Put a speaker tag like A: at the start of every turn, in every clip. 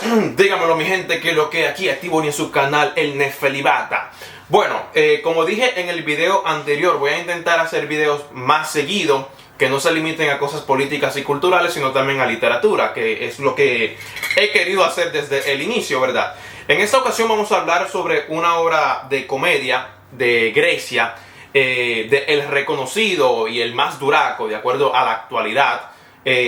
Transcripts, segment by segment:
A: Dígamelo mi gente, que lo que aquí activo en su canal El Nefelibata. Bueno, como dije en el video anterior, voy a intentar hacer videos más seguido, que no se limiten a cosas políticas y culturales, sino también a literatura, que es lo que he querido hacer desde el inicio, ¿verdad? En esta ocasión vamos a hablar sobre una obra de comedia de Grecia, de el reconocido y el más duraco, de acuerdo a la actualidad,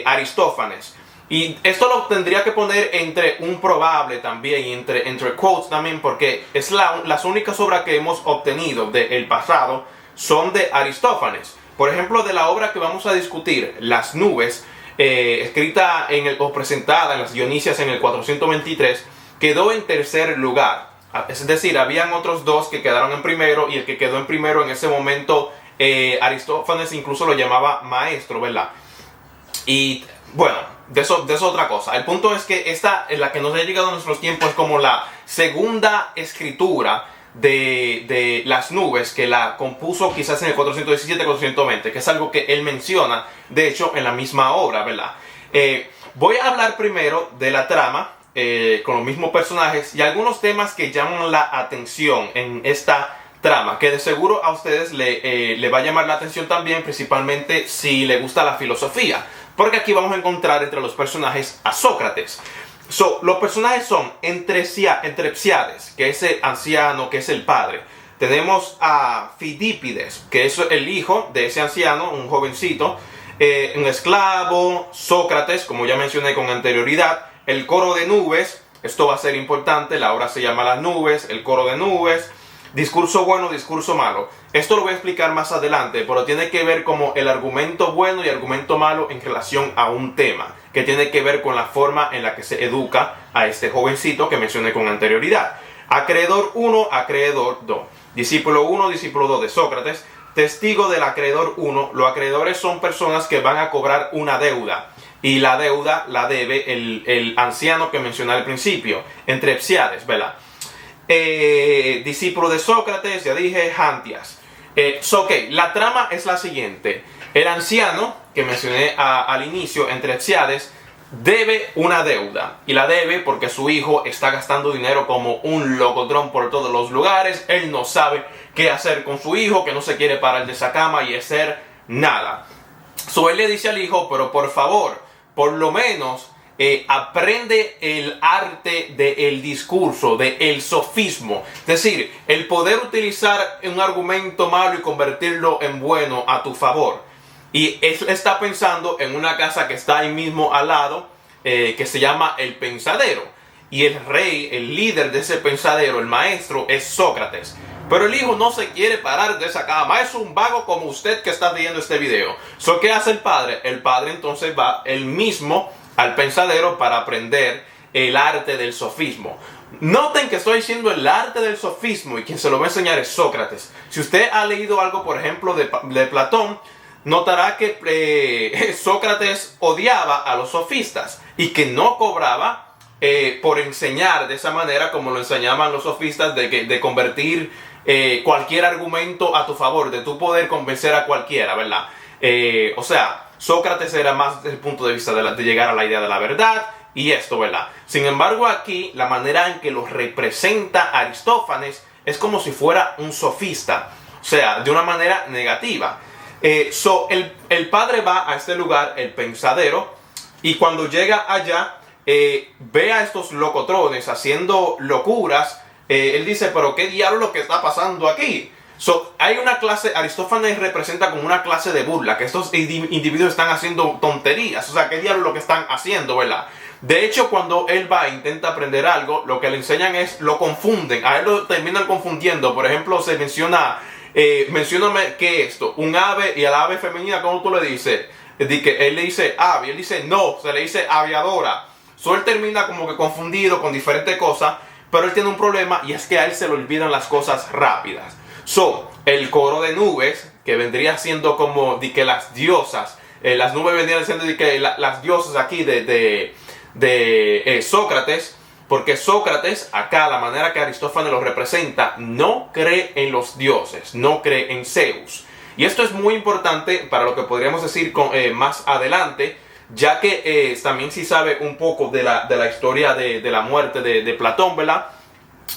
A: Aristófanes. Y esto lo tendría que poner entre un probable también, y entre quotes también, porque es las únicas obras que hemos obtenido del pasado son de Aristófanes. Por ejemplo, de la obra que vamos a discutir, Las Nubes, escrita o presentada en las Dionisias en el 423, quedó en tercer lugar. Es decir, habían otros dos que quedaron en primero, y el que quedó en primero en ese momento, Aristófanes incluso lo llamaba maestro, ¿verdad? Y bueno, de eso otra cosa. El punto es que esta, en la que nos ha llegado a nuestros tiempos, es como la segunda escritura de Las Nubes, que la compuso quizás en el 417-420, que es algo que él menciona, de hecho, en la misma obra, ¿verdad? Voy a hablar primero de la trama, con los mismos personajes y algunos temas que llaman la atención en esta trama, que de seguro a ustedes le va a llamar la atención también, principalmente si le gusta la filosofía, porque aquí vamos a encontrar entre los personajes a Sócrates. Los personajes son Entrepsiades, que es el anciano, que es el padre. Tenemos a Fidípides, que es el hijo de ese anciano, un jovencito, un esclavo, Sócrates, como ya mencioné con anterioridad, el coro de nubes. Esto va a ser importante, la obra se llama Las Nubes, el coro de nubes, discurso bueno, discurso malo. Esto lo voy a explicar más adelante, pero tiene que ver como el argumento bueno y argumento malo en relación a un tema, que tiene que ver con la forma en la que se educa a este jovencito que mencioné con anterioridad. Acreedor 1, acreedor 2. Discípulo 1, discípulo 2 de Sócrates. Testigo del acreedor 1. Los acreedores son personas que van a cobrar una deuda, y la deuda la debe el anciano que mencioné al principio, Entrepsiades, ¿verdad? Discípulo de Sócrates, ya dije, Hantias. La trama es la siguiente. El anciano que mencioné al inicio, Entrepsiades, debe una deuda, y la debe porque su hijo está gastando dinero como un locotrón por todos los lugares. Él no sabe qué hacer con su hijo, que no se quiere parar de esa cama y hacer nada. Él le dice al hijo, pero por favor, por lo menos aprende el arte del discurso, del sofismo. Es decir, el poder utilizar un argumento malo y convertirlo en bueno a tu favor. Y él está pensando en una casa que está ahí mismo al lado, que se llama El Pensadero. Y el rey, el líder de ese pensadero, el maestro, es Sócrates. Pero el hijo no se quiere parar de esa cama. Es un vago como usted que está viendo este video. ¿Qué hace el padre? El padre entonces va él mismo al pensadero para aprender el arte del sofismo. Noten que estoy diciendo el arte del sofismo, y quien se lo va a enseñar es Sócrates. Si usted ha leído algo, por ejemplo, de Platón, notará que Sócrates odiaba a los sofistas y que no cobraba por enseñar de esa manera como lo enseñaban los sofistas, de convertir cualquier argumento a tu favor, de tu poder convencer a cualquiera, ¿verdad? Sócrates era más desde el punto de vista de llegar a la idea de la verdad y esto, ¿verdad? Sin embargo, aquí la manera en que lo representa Aristófanes es como si fuera un sofista, o sea, de una manera negativa. El padre va a este lugar, el pensadero, y cuando llega allá, ve a estos locotrones haciendo locuras. Él dice, pero ¿qué diablo es lo que está pasando aquí? Hay una clase, Aristófanes representa como una clase de burla, que estos individuos están haciendo tonterías. O sea, ¿qué diablo es lo que están haciendo, verdad? De hecho, cuando él va e intenta aprender algo, lo que le enseñan lo confunden. A él lo terminan confundiendo. Por ejemplo, se menciona, mencióname qué es esto, un ave, y a la ave femenina, ¿cómo tú le dices? Él le dice ave, él dice no, se le dice aviadora. Él termina como que confundido con diferentes cosas, pero él tiene un problema, y es que a él se le olvidan las cosas rápidas. El coro de nubes, que vendría siendo como de que las diosas, las nubes vendrían siendo de que las diosas aquí de Sócrates, porque Sócrates, acá la manera que Aristófanes lo representa, no cree en los dioses, no cree en Zeus. Y esto es muy importante para lo que podríamos decir más adelante, ya que también si sabe un poco de la historia de la muerte de Platón, ¿verdad?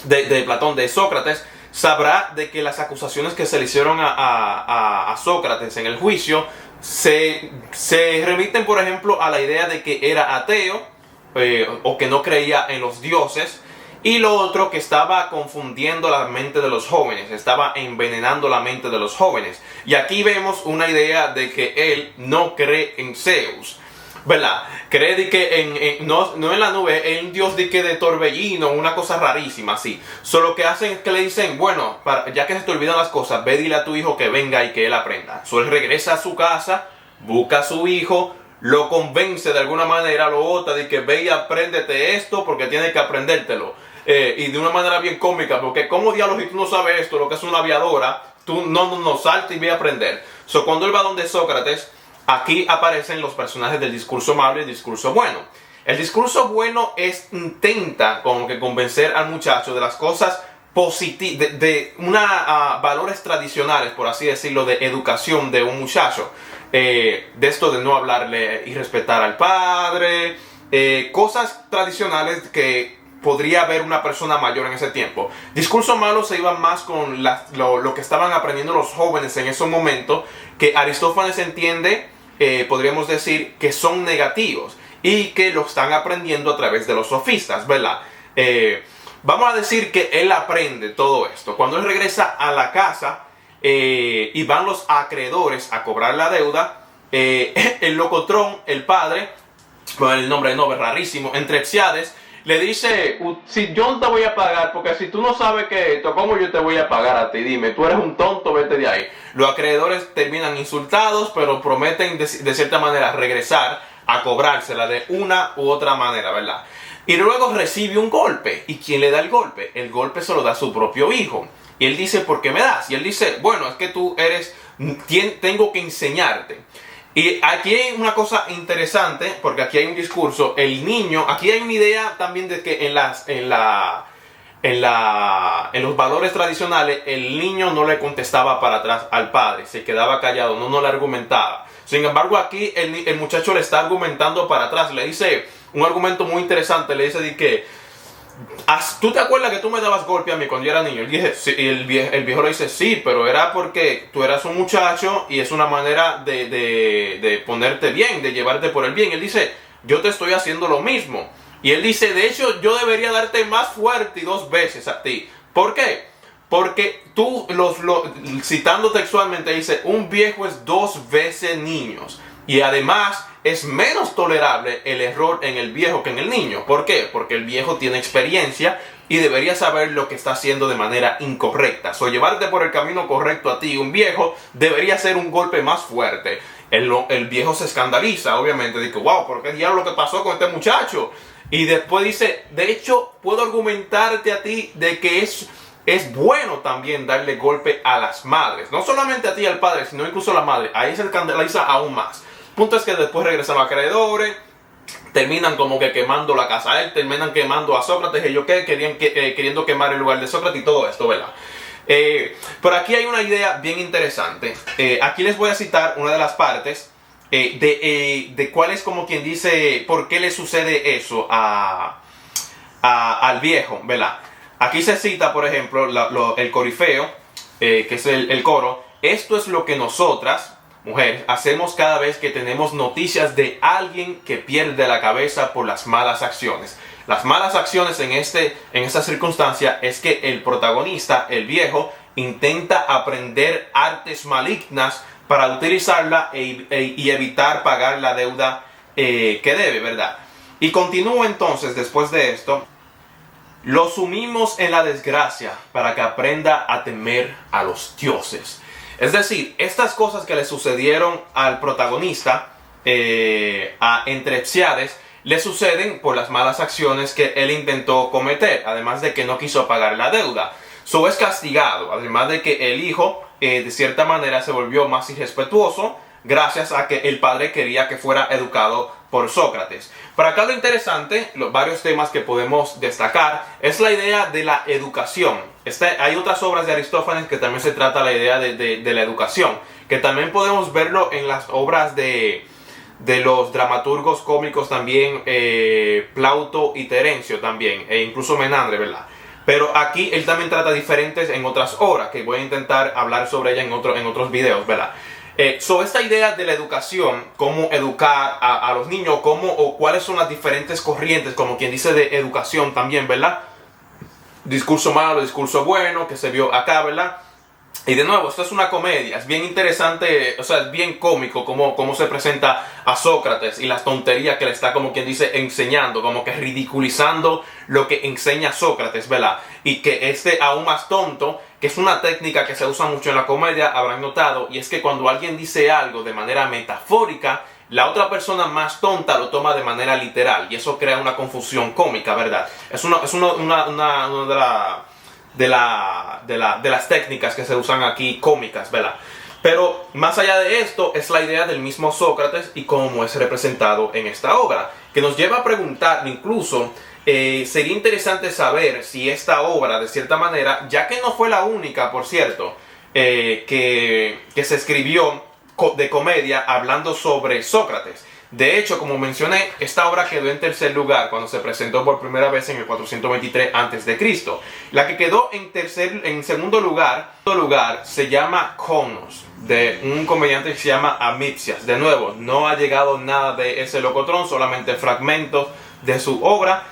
A: De Platón, de Sócrates, sabrá de que las acusaciones que se le hicieron a Sócrates en el juicio se remiten, por ejemplo, a la idea de que era ateo o que no creía en los dioses. Y lo otro, que estaba confundiendo la mente de los jóvenes, estaba envenenando la mente de los jóvenes. Y aquí vemos una idea de que él no cree en Zeus, ¿verdad? Cree de que no en la nube, en un dios de torbellino, una cosa rarísima así. Solo que hacen es que le dicen, bueno, ya que se te olvidan las cosas, ve dile a tu hijo que venga y que él aprenda. Él regresa a su casa, busca a su hijo, lo convence de alguna manera, lo bota de que ve y apréndete esto porque tienes que aprendértelo. Y de una manera bien cómica, porque como diablos si tú no sabes esto, lo que es una aviadora, tú no salta y ve a aprender. Cuando él va donde Sócrates, aquí aparecen los personajes del discurso malo y el discurso bueno. El discurso bueno intenta como que convencer al muchacho de las cosas positivas, de valores tradicionales, por así decirlo, de educación de un muchacho. De esto de no hablarle y respetar al padre, cosas tradicionales que podría haber una persona mayor en ese tiempo. Discurso malo se iba más con lo que estaban aprendiendo los jóvenes en ese momento, que Aristófanes entiende, podríamos decir, que son negativos y que lo están aprendiendo a través de los sofistas, ¿verdad? Vamos a decir que él aprende todo esto. Cuando él regresa a la casa y van los acreedores a cobrar la deuda, el locotrón, el padre, con el nombre de nombre rarísimo, Entrepsiades, le dice, si yo no te voy a pagar, porque si tú no sabes que esto, ¿cómo yo te voy a pagar a ti? Dime, tú eres un tonto, vete de ahí. Los acreedores terminan insultados, pero prometen de cierta manera regresar a cobrársela de una u otra manera, ¿verdad? Y luego recibe un golpe. ¿Y quién le da el golpe? El golpe se lo da su propio hijo. Y él dice, ¿por qué me das? Y él dice, bueno, es que tú tengo que enseñarte. Y aquí hay una cosa interesante, porque aquí hay un discurso, el niño, aquí hay una idea también de que en los valores tradicionales, el niño no le contestaba para atrás al padre, se quedaba callado, no le argumentaba. Sin embargo, aquí el muchacho le está argumentando para atrás, le dice un argumento muy interesante, le dice de que, ¿tú te acuerdas que tú me dabas golpe a mí cuando yo era niño? Él dice, sí, y el viejo le dice, sí, pero era porque tú eras un muchacho y es una manera de ponerte bien, de llevarte por el bien. Él dice, yo te estoy haciendo lo mismo. Y él dice, de hecho, yo debería darte más fuerte y 2 veces a ti. ¿Por qué? Porque tú, citando textualmente, dice, un viejo es 2 veces niños. Y además es menos tolerable el error en el viejo que en el niño. ¿Por qué? Porque el viejo tiene experiencia y debería saber lo que está haciendo de manera incorrecta. Llevarte por el camino correcto a ti, un viejo, debería ser un golpe más fuerte. El viejo se escandaliza, obviamente, dice, wow, ¿por qué diablo lo que pasó con este muchacho? Y después dice, de hecho, puedo argumentarte a ti de que es bueno también darle golpe a las madres. No solamente a ti, al padre, sino incluso a la madre. Ahí se escandaliza aún más. Punto es que después regresan los acreedores, terminan como que quemando la casa de él, terminan quemando a Sócrates, ellos queriendo quemar el lugar de Sócrates y todo esto, ¿verdad? Pero aquí hay una idea bien interesante. Aquí les voy a citar una de las partes de cuál es, como quien dice, por qué le sucede eso al viejo, ¿verdad? Aquí se cita, por ejemplo, el corifeo, que es el coro. Esto es lo que nosotras, mujeres, hacemos cada vez que tenemos noticias de alguien que pierde la cabeza por las malas acciones. Las malas acciones en esta circunstancia es que el protagonista, el viejo, intenta aprender artes malignas para utilizarla y evitar pagar la deuda que debe, ¿verdad? Y continúa entonces, después de esto, lo sumimos en la desgracia para que aprenda a temer a los dioses. Es decir, estas cosas que le sucedieron al protagonista, a Entrepsiades, le suceden por las malas acciones que él intentó cometer, además de que no quiso pagar la deuda. Es castigado, además de que el hijo, de cierta manera, se volvió más irrespetuoso, gracias a que el padre quería que fuera educado por Sócrates. Para acá lo interesante, los varios temas que podemos destacar, es la idea de la educación. Hay otras obras de Aristófanes que también se trata la idea de la educación, que también podemos verlo en las obras de de los dramaturgos cómicos también, Plauto y Terencio también, e incluso Menandre, ¿verdad? Pero aquí él también trata diferentes en otras obras, que voy a intentar hablar sobre ella en otros videos, ¿verdad? Sobre esta idea de la educación, cómo educar a los niños, o cuáles son las diferentes corrientes, como quien dice, de educación también, ¿verdad? Discurso malo, discurso bueno, que se vio acá, ¿verdad? Y de nuevo, esto es una comedia, es bien interesante, o sea, es bien cómico cómo se presenta a Sócrates y las tonterías que le está, como quien dice, enseñando, como que ridiculizando lo que enseña Sócrates, ¿verdad? Y que aún más tonto, que es una técnica que se usa mucho en la comedia, habrán notado, y es que cuando alguien dice algo de manera metafórica, la otra persona más tonta lo toma de manera literal, y eso crea una confusión cómica, ¿verdad? Es una de las técnicas que se usan aquí cómicas, ¿verdad? Pero más allá de esto es la idea del mismo Sócrates y cómo es representado en esta obra, que nos lleva a preguntar incluso, sería interesante saber si esta obra, de cierta manera, ya que no fue la única, por cierto, que se escribió de comedia hablando sobre Sócrates. De hecho, como mencioné, esta obra quedó en tercer lugar cuando se presentó por primera vez en el 423 a.C. La que quedó en segundo lugar se llama Conos, de un comediante que se llama Amipsias. De nuevo, no ha llegado nada de ese locotrón, solamente fragmentos de su obra.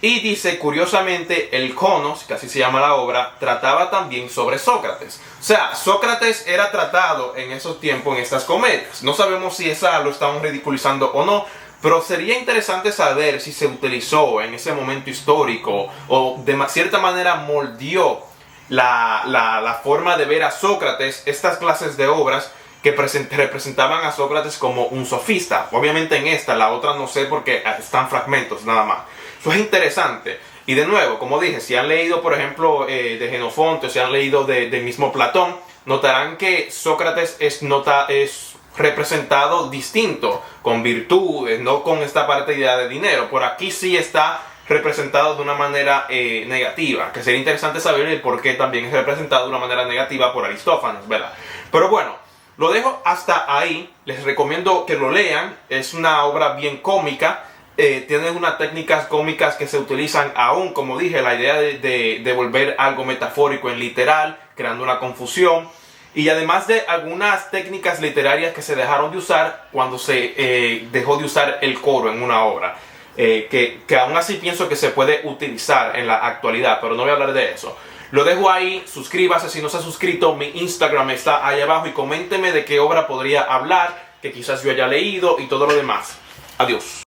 A: Y dice, curiosamente, el Conos, que así se llama la obra, trataba también sobre Sócrates. O sea, Sócrates era tratado en esos tiempos en estas comedias. No sabemos si esa lo estaban ridiculizando o no, pero sería interesante saber si se utilizó en ese momento histórico o de cierta manera moldeó la forma de ver a Sócrates, estas clases de obras que representaban a Sócrates como un sofista. Obviamente en esta, la otra no sé porque están fragmentos nada más. Eso es interesante. Y de nuevo, como dije, si han leído, por ejemplo, de Jenofonte, o si han leído del mismo Platón, notarán que Sócrates es representado distinto, con virtudes, no con esta parte de dinero. Por aquí sí está representado de una manera negativa, que sería interesante saber el por qué también es representado de una manera negativa por Aristófanes, ¿verdad? Pero bueno, lo dejo hasta ahí. Les recomiendo que lo lean. Es una obra bien cómica. Tiene unas técnicas cómicas que se utilizan aún, como dije, la idea de volver algo metafórico en literal, creando una confusión. Y además de algunas técnicas literarias que se dejaron de usar cuando se dejó de usar el coro en una obra. Que aún así pienso que se puede utilizar en la actualidad, pero no voy a hablar de eso. Lo dejo ahí, suscríbase si no se ha suscrito, mi Instagram está ahí abajo y coménteme de qué obra podría hablar, que quizás yo haya leído y todo lo demás. Adiós.